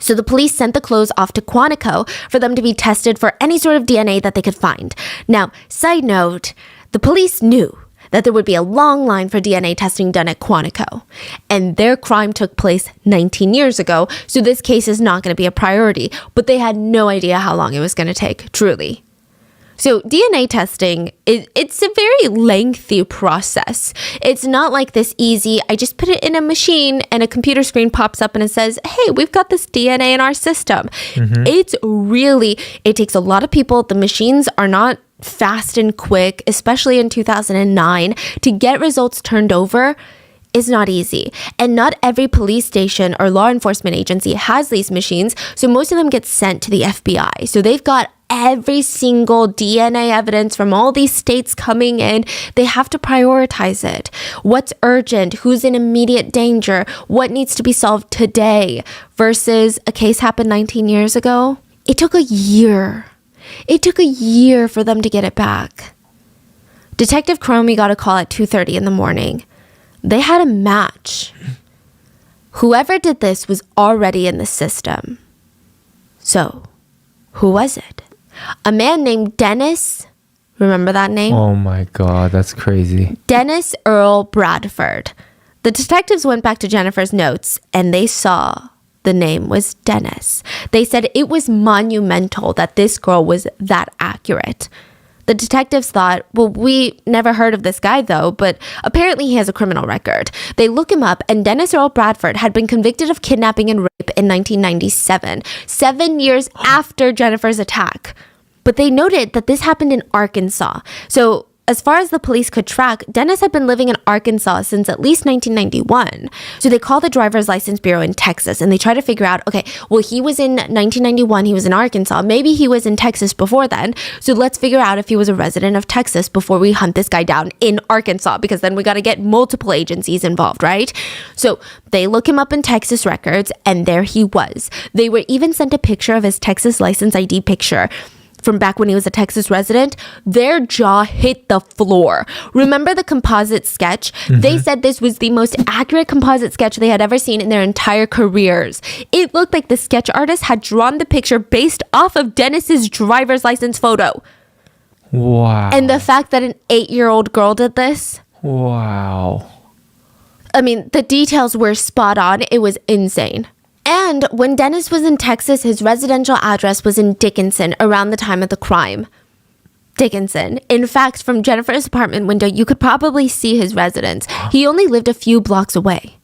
So the police sent the clothes off to Quantico for them to be tested for any sort of DNA that they could find. Now, side note, the police knew that there would be a long line for DNA testing done at Quantico. And their crime took place 19 years ago, so this case is not going to be a priority. But they had no idea how long it was going to take, truly. So DNA testing, it's a very lengthy process. It's not like this easy. I just put it in a machine and a computer screen pops up and it says, hey, we've got this DNA in our system. It takes a lot of people. The machines are not fast and quick, especially in 2009. To get results turned over is not easy. And not every police station or law enforcement agency has these machines. So most of them get sent to the FBI. So they've got every single DNA evidence from all these states coming in. They have to prioritize it. What's urgent? Who's in immediate danger? What needs to be solved today versus a case happened 19 years ago? It took a year. It took a year for them to get it back. Detective Cromie got a call at 2:30 in the morning. They had a match. Whoever did this was already in the system. So, who was it? A man named Dennis. Remember that name? Oh my God, that's crazy. Dennis Earl Bradford. The detectives went back to Jennifer's notes and they saw the name was Dennis. They said it was monumental that this girl was that accurate. The detectives thought, well, we never heard of this guy though, but apparently he has a criminal record. They look him up and Dennis Earl Bradford had been convicted of kidnapping and rape in 1997, 7 years after Jennifer's attack. But they noted that this happened in Arkansas. So as far as the police could track, Dennis had been living in Arkansas since at least 1991. So they called the driver's license bureau in Texas and they tried to figure out, okay, well, he was in 1991, he was in Arkansas. Maybe he was in Texas before then. So let's figure out if he was a resident of Texas before we hunt this guy down in Arkansas, because then we got to get multiple agencies involved, right? So they look him up in Texas records and there he was. They were even sent a picture of his Texas license ID picture from back when he was a Texas resident. Their jaw hit the floor. Remember the composite sketch? They said this was the most accurate composite sketch they had ever seen in their entire careers. It looked like the sketch artist had drawn the picture based off of Dennis's driver's license photo. Wow. And the fact that an 8-year-old girl did this. Wow. I mean, the details were spot on. It was insane. And when Dennis was in Texas, his residential address was in Dickinson around the time of the crime. Dickinson. In fact, from Jennifer's apartment window, you could probably see his residence. He only lived a few blocks away.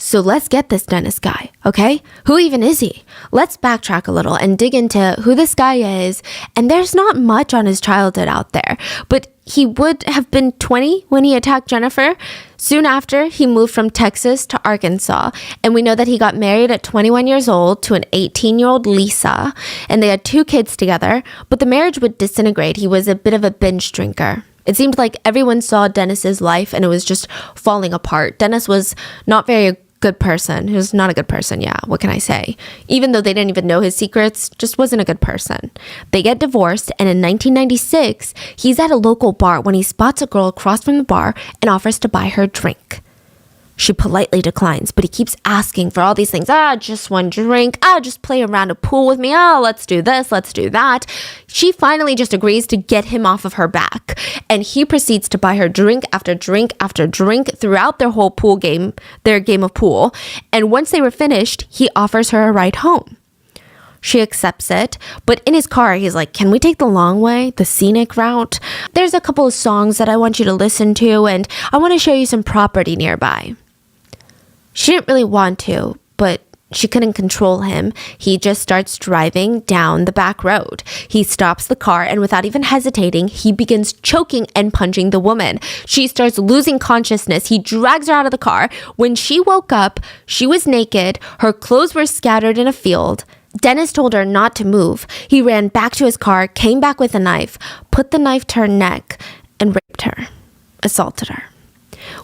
So let's get this Dennis guy, okay? Who even is he? Let's backtrack a little and dig into who this guy is. And there's not much on his childhood out there, but he would have been 20 when he attacked Jennifer. Soon after, he moved from Texas to Arkansas. And we know that he got married at 21 years old to an 18-year-old Lisa. And they had 2 kids together, but the marriage would disintegrate. He was a bit of a binge drinker. It seemed like everyone saw Dennis's life and it was just falling apart. Dennis was not very good person. He was not a good person. Yeah, what can I say? Even though they didn't even know his secrets, just wasn't a good person. They get divorced, and in 1996, he's at a local bar when he spots a girl across from the bar and offers to buy her a drink. She politely declines, but he keeps asking for all these things. Just one drink. Just play around a pool with me. Let's do this. Let's do that. She finally just agrees to get him off of her back. And he proceeds to buy her drink after drink after drink throughout their whole pool game, their game of pool. And once they were finished, he offers her a ride home. She accepts it, but in his car, he's like, can we take the long way, the scenic route? There's a couple of songs that I want you to listen to, and I want to show you some property nearby. She didn't really want to, but she couldn't control him. He just starts driving down the back road. He stops the car, and without even hesitating, he begins choking and punching the woman. She starts losing consciousness. He drags her out of the car. When she woke up, she was naked. Her clothes were scattered in a field. Dennis told her not to move. He ran back to his car, came back with a knife, put the knife to her neck, and raped her, assaulted her.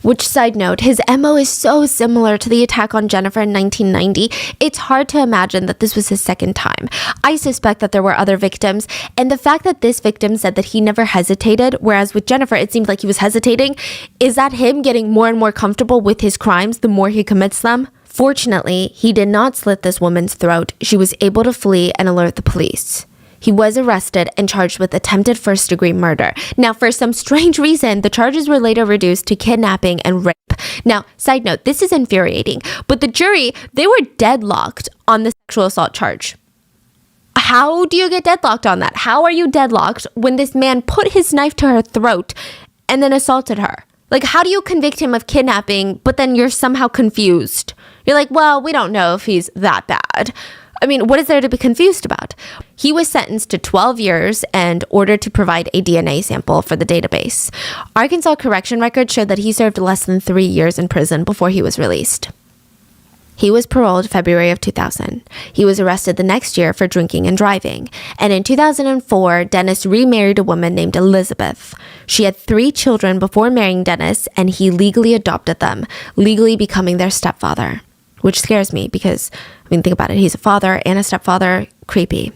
Which, side note, his MO is so similar to the attack on Jennifer in 1990. It's hard to imagine that this was his second time. I suspect that there were other victims, and the fact that this victim said that he never hesitated, whereas with Jennifer it seemed like he was hesitating, is that him getting more and more comfortable with his crimes the more he commits them? Fortunately, he did not slit this woman's throat. She was able to flee and alert the police. He was arrested and charged with attempted first-degree murder. Now, for some strange reason, the charges were later reduced to kidnapping and rape. Now, side note, this is infuriating, but the jury, they were deadlocked on the sexual assault charge. How do you get deadlocked on that? How are you deadlocked when this man put his knife to her throat and then assaulted her? Like, how do you convict him of kidnapping, but then you're somehow confused? You're like, well, we don't know if he's that bad. I mean, what is there to be confused about? He was sentenced to 12 years and ordered to provide a DNA sample for the database. Arkansas correction records showed that he served less than 3 years in prison before he was released. He was paroled February of 2000. He was arrested the next year for drinking and driving. And in 2004, Dennis remarried a woman named Elizabeth. She had 3 children before marrying Dennis, and he legally adopted them, legally becoming their stepfather. Which scares me because, I mean, think about it. He's a father and a stepfather. Creepy.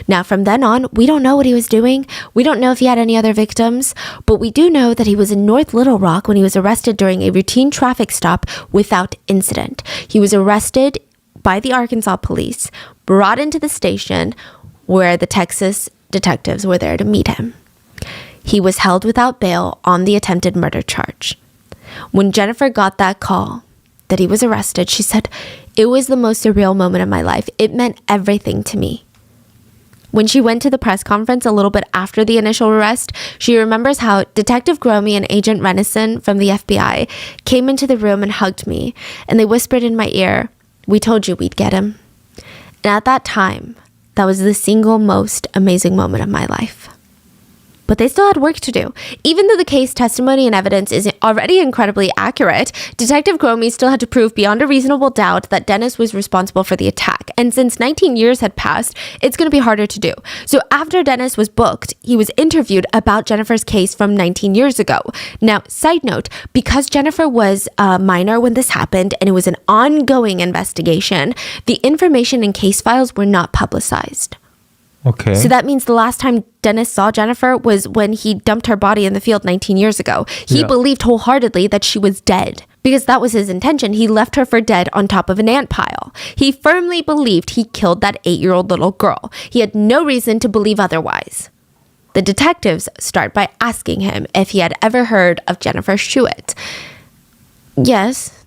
Now, from then on, we don't know what he was doing. We don't know if he had any other victims, but we do know that he was in North Little Rock when he was arrested during a routine traffic stop without incident. He was arrested by the Arkansas police, brought into the station where the Texas detectives were there to meet him. He was held without bail on the attempted murder charge. When Jennifer got that call that he was arrested, she said, "It was the most surreal moment of my life. It meant everything to me." When she went to the press conference a little bit after the initial arrest, she remembers how Detective Gromey and Agent Renison from the FBI came into the room and hugged me, and they whispered in my ear, "We told you we'd get him." And at that time, that was the single most amazing moment of my life. But they still had work to do. Even though the case testimony and evidence is already incredibly accurate, Detective Gromey still had to prove beyond a reasonable doubt that Dennis was responsible for the attack. And since 19 years had passed, it's going to be harder to do. So after Dennis was booked, he was interviewed about Jennifer's case from 19 years ago. Now, side note, because Jennifer was a minor when this happened and it was an ongoing investigation, the information in case files were not publicized. Okay. So that means the last time Dennis saw Jennifer was when he dumped her body in the field 19 years ago. He believed wholeheartedly that she was dead because that was his intention. He left her for dead on top of an ant pile. He firmly believed he killed that 8-year-old little girl. He had no reason to believe otherwise. The detectives start by asking him if he had ever heard of Jennifer Schuett. Yes.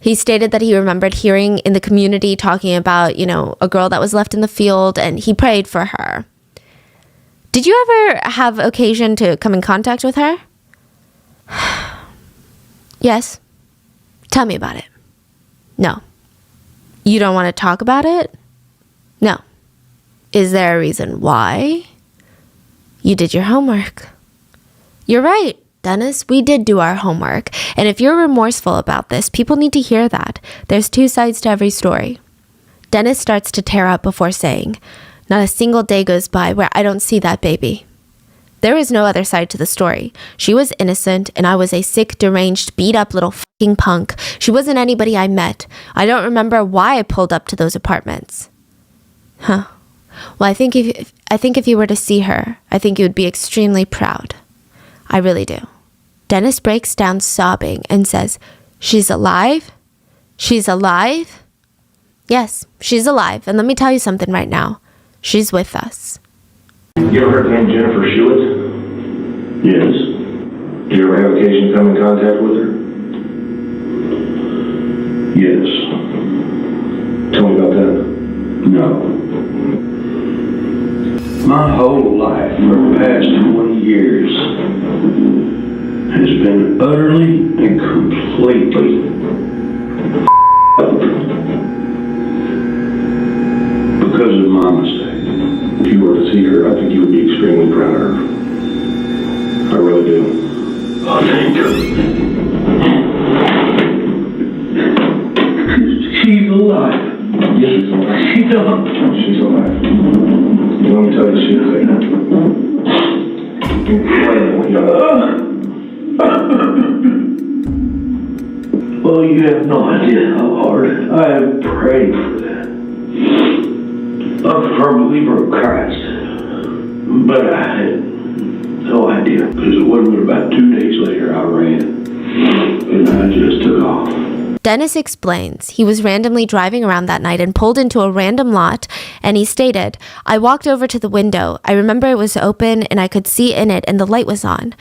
He stated that he remembered hearing in the community talking about, a girl that was left in the field, and he prayed for her. Did you ever have occasion to come in contact with her? Yes. Tell me about it. No. You don't want to talk about it? No. Is there a reason why? You did your homework. You're right, Dennis, we did do our homework. And if you're remorseful about this, people need to hear that. There's 2 sides to every story. Dennis starts to tear up before saying, "Not a single day goes by where I don't see that baby." There is no other side to the story. She was innocent, and I was a sick, deranged, beat-up little fucking punk. She wasn't anybody I met. I don't remember why I pulled up to those apartments. Huh. Well, I think if you were to see her, I think you would be extremely proud. I really do. Dennis breaks down sobbing and says, "She's alive? She's alive?" Yes, she's alive. And let me tell you something right now. She's with us. You ever heard the name Jennifer Schuett? Yes. Did you ever have occasion to come in contact with her? Yes. Tell me about that. No. My whole life for the past 20 years has been utterly and completely because of my mistake. If you were to see her, I think you would be extremely proud of her. I really do. Oh, thank you. She's alive. Yes, she's alive. She's alive. She's alive. Let me tell you, she's incredibly young. Well, you have no idea how hard I have prayed for that. I'm a firm believer of Christ, but I had no idea, because it wasn't but about 2 days later I ran, and I just took off. Dennis explains he was randomly driving around that night and pulled into a random lot, and he stated, "I walked over to the window. I remember it was open and I could see in it and the light was on.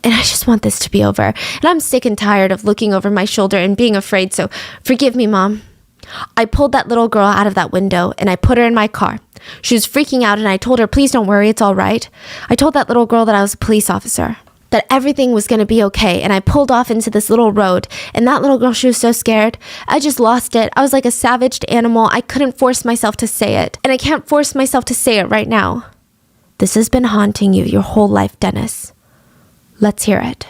And I just want this to be over. And I'm sick and tired of looking over my shoulder and being afraid, so forgive me, Mom. I pulled that little girl out of that window and I put her in my car. She was freaking out and I told her, please don't worry, it's all right. I told that little girl that I was a police officer, that everything was going to be okay. And I pulled off into this little road and that little girl, she was so scared. I just lost it. I was like a savaged animal. I couldn't force myself to say it. And I can't force myself to say it right now. This has been haunting you your whole life, Dennis. Let's hear it.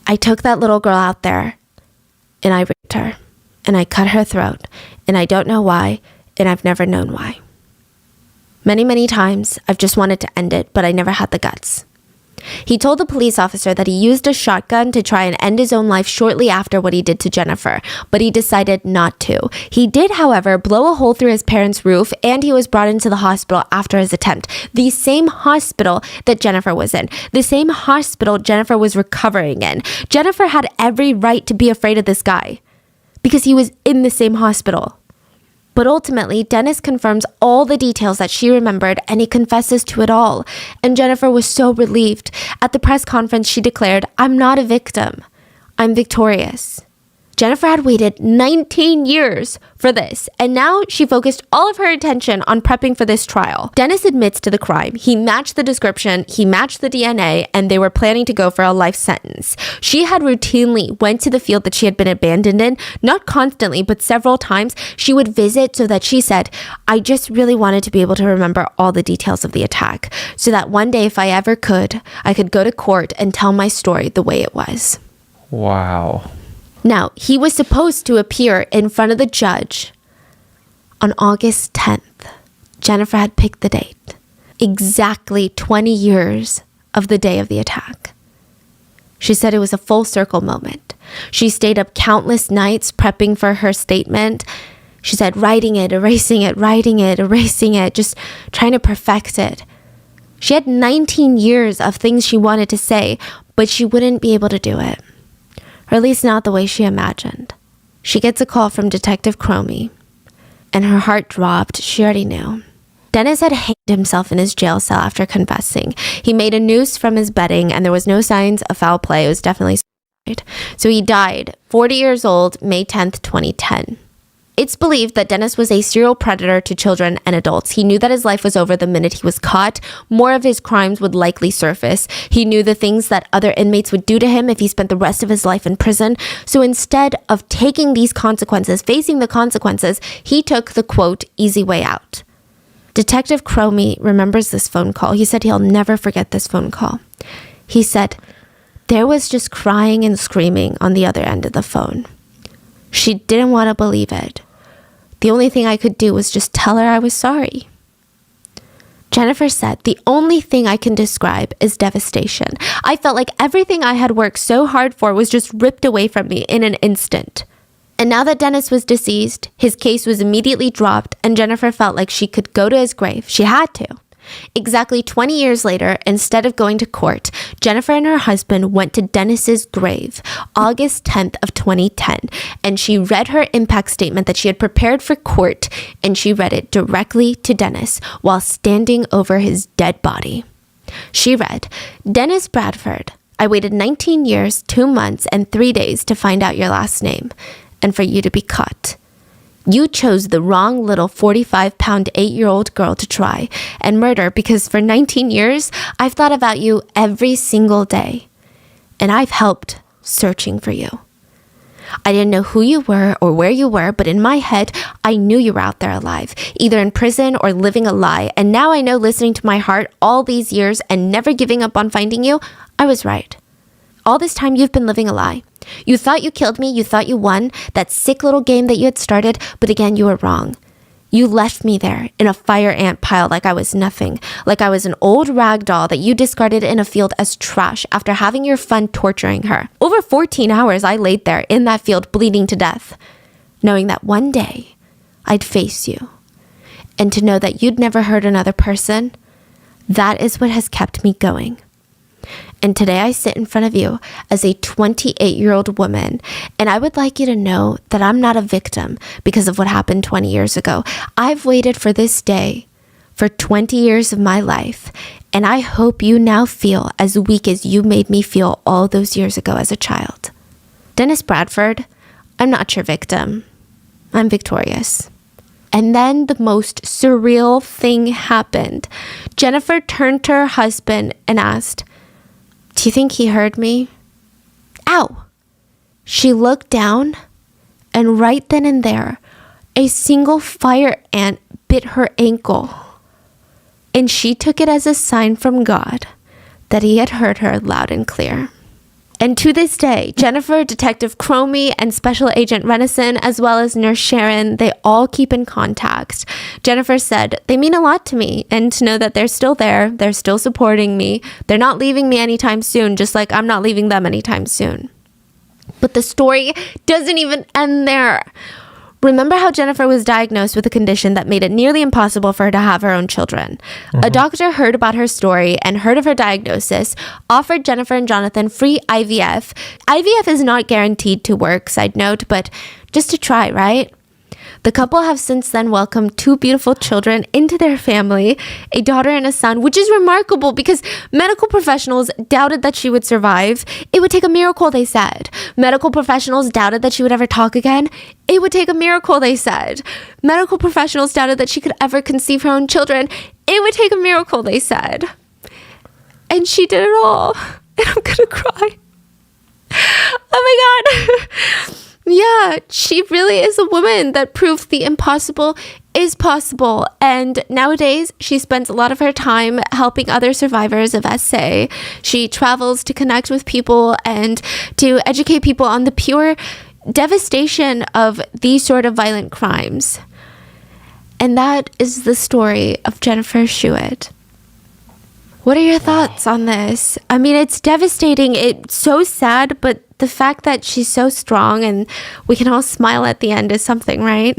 I took that little girl out there and I raped her and I cut her throat and I don't know why and I've never known why. Many, many times I've just wanted to end it, but I never had the guts. He told the police officer that he used a shotgun to try and end his own life shortly after what he did to Jennifer, but he decided not to. He did, however, blow a hole through his parents' roof, and he was brought into the hospital after his attempt. The same hospital that Jennifer was in. The same hospital Jennifer was recovering in. Jennifer had every right to be afraid of this guy because he was in the same hospital. But ultimately, Dennis confirms all the details that she remembered and he confesses to it all. And Jennifer was so relieved. At the press conference, she declared, "I'm not a victim. I'm victorious." Jennifer had waited 19 years for this, and now she focused all of her attention on prepping for this trial. Dennis admits to the crime. He matched the description, he matched the DNA, and they were planning to go for a life sentence. She had routinely went to the field that she had been abandoned in, not constantly, but several times. She would visit so that she said, "I just really wanted to be able to remember all the details of the attack, so that one day if I ever could, I could go to court and tell my story the way it was." Wow. Now, he was supposed to appear in front of the judge on August 10th. Jennifer had picked the date. Exactly 20 years of the day of the attack. She said it was a full circle moment. She stayed up countless nights prepping for her statement. She said writing it, erasing it, writing it, erasing it, just trying to perfect it. She had 19 years of things she wanted to say, but she wouldn't be able to do it. Or at least not the way she imagined. She gets a call from Detective Cromie, and her heart dropped. She already knew. Dennis had hanged himself in his jail cell after confessing. He made a noose from his bedding, and there was no signs of foul play. It was definitely suicide. So he died, 40 years old, May 10th, 2010. It's believed that Dennis was a serial predator to children and adults. He knew that his life was over the minute he was caught. More of his crimes would likely surface. He knew the things that other inmates would do to him if he spent the rest of his life in prison. So instead of taking these consequences, facing the consequences, he took the, quote, easy way out. Detective Cromie remembers this phone call. He said he'll never forget this phone call. He said, "There was just crying and screaming on the other end of the phone. She didn't want to believe it. The only thing I could do was just tell her I was sorry." Jennifer said, "The only thing I can describe is devastation. I felt like everything I had worked so hard for was just ripped away from me in an instant." And now that Dennis was deceased, his case was immediately dropped, and Jennifer felt like she could go to his grave. She had to. Exactly 20 years later, instead of going to court, Jennifer and her husband went to Dennis's grave, August 10th of 2010, and she read her impact statement that she had prepared for court, and she read it directly to Dennis while standing over his dead body. She read, "Dennis Bradford, I waited 19 years, 2 months, and 3 days to find out your last name, and for you to be caught. You chose the wrong little 45-pound 8-year-old girl to try and murder because for 19 years, I've thought about you every single day. And I've helped searching for you. I didn't know who you were or where you were, but in my head, I knew you were out there alive, either in prison or living a lie. And now I know, listening to my heart all these years and never giving up on finding you, I was right. All this time you've been living a lie. You thought you killed me, you thought you won, that sick little game that you had started, but again, you were wrong. You left me there in a fire ant pile like I was nothing, like I was an old rag doll that you discarded in a field as trash after having your fun torturing her. Over 14 hours I laid there in that field bleeding to death, knowing that one day I'd face you. And to know that you'd never hurt another person, that is what has kept me going. And today I sit in front of you as a 28-year-old woman, and I would like you to know that I'm not a victim because of what happened 20 years ago. I've waited for this day for 20 years of my life, and I hope you now feel as weak as you made me feel all those years ago as a child. Dennis Bradford, I'm not your victim. I'm victorious. And then the most surreal thing happened. Jennifer turned to her husband and asked, "Do you think he heard me?" Ow! She looked down, and right then and there, a single fire ant bit her ankle. And she took it as a sign from God that he had heard her loud and clear. And to this day, Jennifer, Detective Cromie, and Special Agent Renison, as well as Nurse Sharon, they all keep in contact. Jennifer said, "They mean a lot to me, and to know that they're still there, they're still supporting me, they're not leaving me anytime soon, just like I'm not leaving them anytime soon." But the story doesn't even end there. Remember how Jennifer was diagnosed with a condition that made it nearly impossible for her to have her own children. A doctor heard about her story and heard of her diagnosis, offered Jennifer and Jonathan free IVF. IVF is not guaranteed to work, side note, but just to try, right? The couple have since then welcomed 2 beautiful children into their family, a daughter and a son, which is remarkable because medical professionals doubted that she would survive. It would take a miracle, they said. Medical professionals doubted that she would ever talk again. It would take a miracle, they said. Medical professionals doubted that she could ever conceive her own children. It would take a miracle, they said. And she did it all. And I'm gonna cry. Oh my God. Yeah, she really is a woman that proved the impossible is possible. And nowadays, she spends a lot of her time helping other survivors of SA. She travels to connect with people and to educate people on the pure devastation of these sort of violent crimes. And that is the story of Jennifer Schuett. What are your thoughts on this? I mean, it's devastating. It's so sad, but the fact that she's so strong and we can all smile at the end is something, right?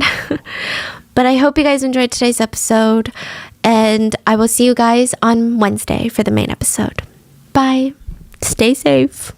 But I hope you guys enjoyed today's episode, and I will see you guys on Wednesday for the main episode. Bye. Stay safe.